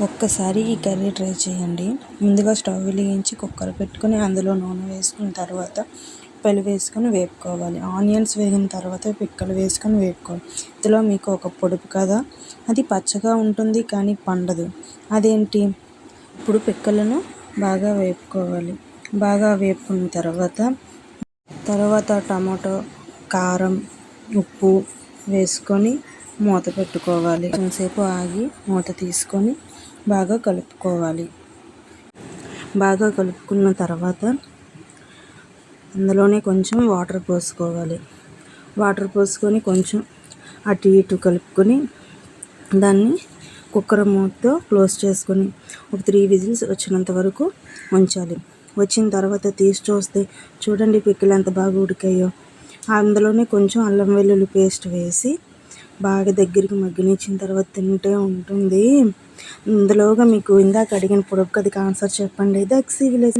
ఒక్కసారి ఈ curry try చేయండి. ముందుగా స్టవ్ వెలిగించి కుక్కర్ పెట్టుకొని అందులో నూనె వేసుకున్న తర్వాత పిక్కలు వేసుకొని వేపుకోవాలి. ఆనియన్స్ వేగిన తర్వాత పిక్కలు వేసుకొని వేపుకోవాలి. ఇందులో మీకు ఒక పొడుపు కదా, అది పచ్చగా ఉంటుంది కానీ పండదు. అదేంటి? ఇప్పుడు పిక్కలను బాగా వేపుకోవాలి. బాగా వేపుకున్న తర్వాత టమాటో, కారం, ఉప్పు వేసుకొని మూత పెట్టుకోవాలి. కొంచెంసేపు ఆగి మూత తీసుకొని బాగా కలుపుకోవాలి. బాగా కలుపుకున్న తర్వాత అందులోనే కొంచెం వాటర్ పోసుకోవాలి. వాటర్ పోసుకొని కొంచెం అటు ఇటు కలుపుకొని దాన్ని కుక్కర్ మూతతో క్లోజ్ చేసుకొని ఒక 3 విజిల్స్ వచ్చినంత వరకు ఉంచాలి. వచ్చిన తర్వాత తీసి చూస్తే చూడండి పిక్కలు ఎంత బాగా ఉడికాయో. అందులోనే కొంచెం అల్లం వెల్లుల్లి పేస్ట్ వేసి బాగా దగ్గరికి మగ్గనిచ్చిన తర్వాత తింటే ఉంటుంది. ఇందులోగా మీకు ఇందాక అడిగిన పొడుపు కథకి ఆన్సర్ చెప్పండి. దక్సీ విలేజ్.